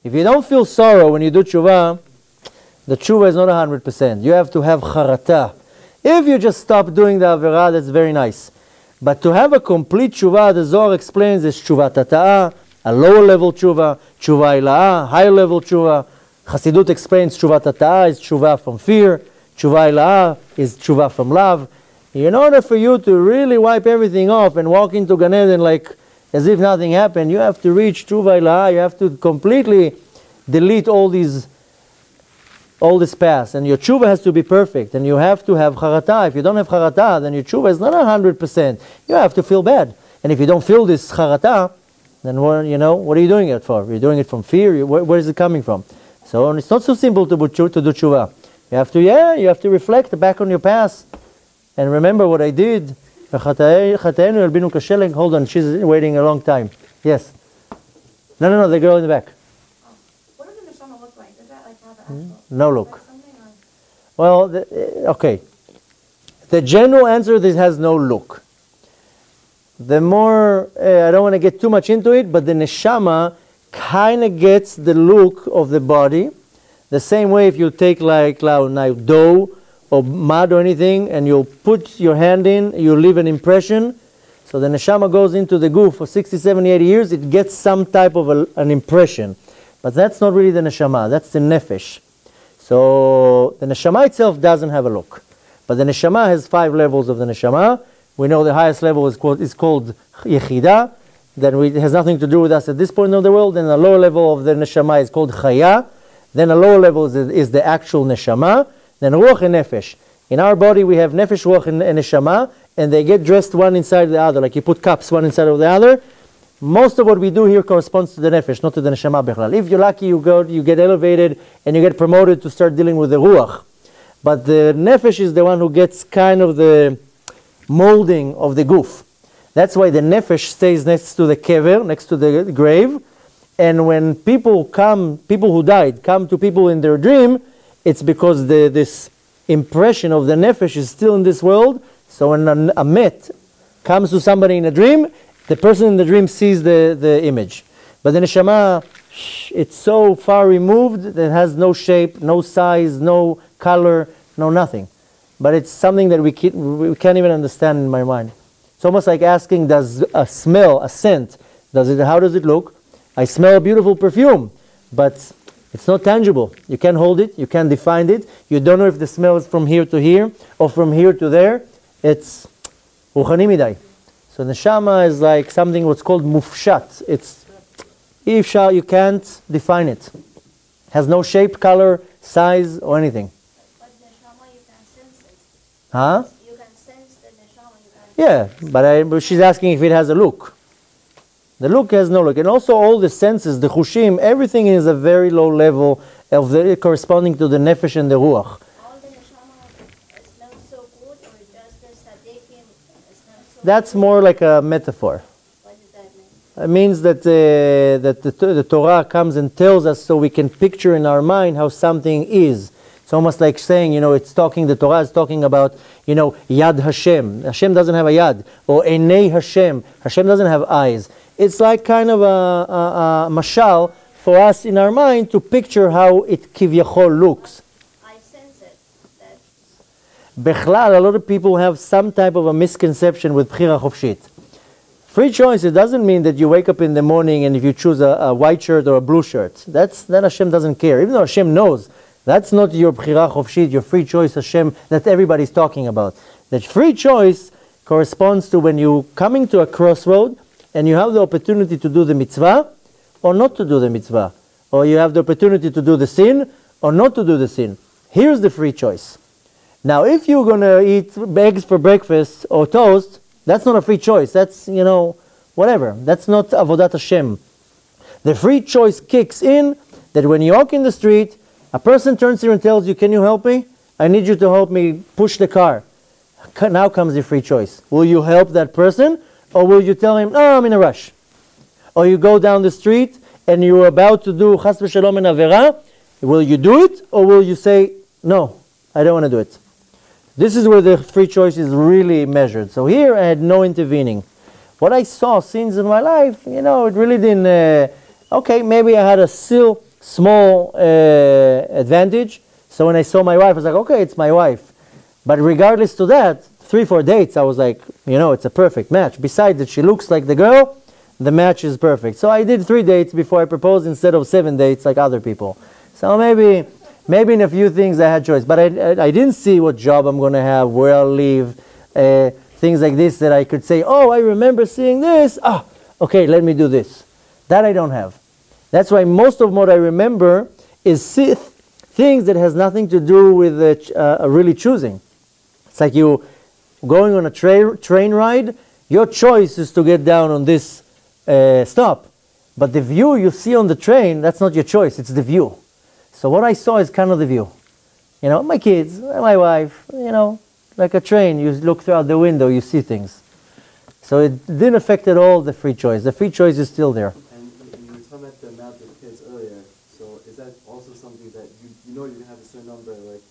If you don't feel sorrow when you do tshuva, the tshuva is not 100%. You have to have charata. If you just stop doing the averah, that's very nice. But to have a complete tshuva, the Zohar explains, is tshuva tata'ah, a lower level tshuva, tshuva ila'ah, higher level tshuva. Chassidut explains tshuva tata'ah is tshuva from fear, tshuva ila'ah is tshuva from love. In order for you to really wipe everything off and walk into Gan Eden like as if nothing happened, you have to reach tshuva ila'ah, you have to completely delete all this past, and your tshuva has to be perfect, and you have to have charata. If you don't have charata, then your tshuva is not 100%. You have to feel bad, and if you don't feel this charata, then what are you doing it for? You're doing it from fear. Where is it coming from? So it's not so simple to do tshuva. You have to reflect back on your past and remember what I did. Hold on, she's waiting a long time. Yes. No, the girl in the back. What does the neshama look like? Does that like have an actual? No look. Well, okay. The general answer, this has no look. The more, I don't want to get too much into it, but the neshama kind of gets the look of the body. The same way if you take like dough or mud or anything and you put your hand in, you leave an impression. So the neshama goes into the goof for 60, 70, 80 years, it gets some type of an impression. But that's not really the neshama, that's the nefesh. So the neshama itself doesn't have a look. But the neshama has 5 levels of the neshama. We know the highest level is called Yechida. It has nothing to do with us at this point of the world. Then the lower level of the neshama is called Chaya. Then a lower level is the actual neshama. Then Ruach and Nefesh. In our body we have Nefesh, Ruach and Neshama, and they get dressed one inside the other, like you put cups one inside of the other. Most of what we do here corresponds to the Nefesh, not to the Neshama Bechlal. If you're lucky, you get elevated and you get promoted to start dealing with the Ruach. But the Nefesh is the one who gets kind of the molding of the goof. That's why the nefesh stays next to the kever, next to the grave. And when people who died, come to people in their dream, it's because this impression of the nefesh is still in this world. So when a met comes to somebody in a dream, the person in the dream sees the image. But the neshama, it's so far removed that it has no shape, no size, no color, no nothing. But it's something that we can't even understand in my mind. It's almost like asking, does a smell, a scent, how does it look? I smell a beautiful perfume, but it's not tangible. You can't hold it, you can't define it. You don't know if the smell is from here to here or from here to there. It's ruchani midai. So neshama is like something what's called mufshat. It's ifshar, you can't define it. Has no shape, color, size, or anything. Huh? You can sense the neshama. Yeah, but she's asking if it has a look. The look has no look. And also all the senses, the chushim, everything is a very low level of corresponding to the nefesh and the ruach. All the neshama smells so good, or just the tzaddikim smells so That's more like a metaphor. What does that mean? It means that, the Torah comes and tells us so we can picture in our mind how something is. It's almost like saying, the Torah is talking about, Yad Hashem. Hashem doesn't have a Yad. Or Einei Hashem. Hashem doesn't have eyes. It's like kind of a mashal for us in our mind to picture how it kivyachol looks. I sense it. Bechlal, a lot of people have some type of a misconception with Bchira Chofshit. Free choice, it doesn't mean that you wake up in the morning and if you choose a white shirt or a blue shirt. That Hashem doesn't care. Even though Hashem knows. That's not your bchira chofshit, your free choice, Hashem, that everybody's talking about. That free choice corresponds to when you're coming to a crossroad and you have the opportunity to do the mitzvah or not to do the mitzvah. Or you have the opportunity to do the sin or not to do the sin. Here's the free choice. Now, if you're going to eat eggs for breakfast or toast, that's not a free choice. That's, whatever. That's not avodat Hashem. The free choice kicks in that when you walk in the street, a person turns to you and tells you, can you help me? I need you to help me push the car. Now comes the free choice. Will you help that person? Or will you tell him, I'm in a rush? Or you go down the street and you're about to do chas v'shalom and avera. Will you do it? Or will you say, no, I don't want to do it? This is where the free choice is really measured. So here I had no intervening. What I saw, scenes in my life, it really didn't... okay, maybe I had a small advantage. So when I saw my wife, I was like, okay, it's my wife. But regardless to that, 3-4 dates, I was like, it's a perfect match. Besides that she looks like the girl, the match is perfect. So I did 3 dates before I proposed instead of 7 dates like other people. So maybe in a few things I had choice. But I didn't see what job I'm going to have, where I'll live, things like this that I could say, oh, I remember seeing this. Ah, okay, let me do this. That I don't have. That's why most of what I remember is things that has nothing to do with really choosing. It's like you going on a train ride. Your choice is to get down on this stop. But the view you see on the train, that's not your choice. It's the view. So what I saw is kind of the view. My kids, my wife, like a train. You look throughout the window, you see things. So it didn't affect at all the free choice. The free choice is still there. And you were talking about the amount of kids earlier. So is that also something that you know you have a certain number, like,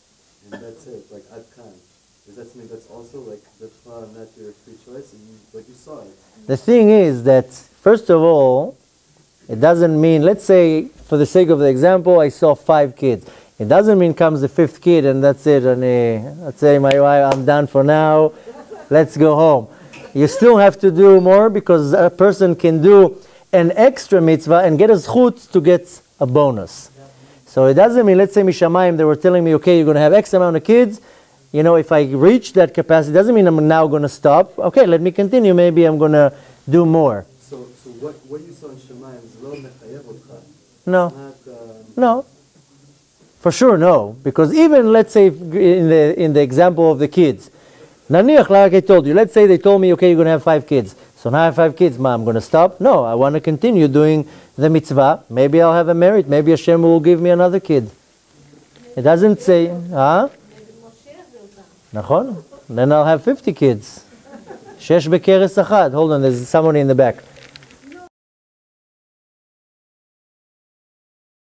and that's it, like ad kan? Is that something that's also like the not your free choice, and you saw it? The thing is that first of all, it doesn't mean. Let's say, for the sake of the example, I saw 5 kids. It doesn't mean comes the 5th kid and that's it. And let's say my wife, I'm done for now. Let's go home. You still have to do more because a person can do an extra mitzvah and get a zchut to get a bonus. So it doesn't mean, let's say Mishamayim, they were telling me, okay, you're going to have X amount of kids. If I reach that capacity, it doesn't mean I'm now going to stop. Okay, let me continue. Maybe I'm going to do more. So what you saw in Shemayim is lo mechayev otcha. No. Not, No. For sure, no. Because even, let's say, in the example of the kids, Naniach, like I told you, let's say they told me, okay, you're going to have 5 kids. So now I have 5 kids. Ma, I'm going to stop? No, I want to continue doing the mitzvah. Maybe I'll have a merit. Maybe Hashem will give me another kid. It doesn't say, Nachon? Then I'll have 50 kids. Shesh bekeres achad. Hold on, there's somebody in the back.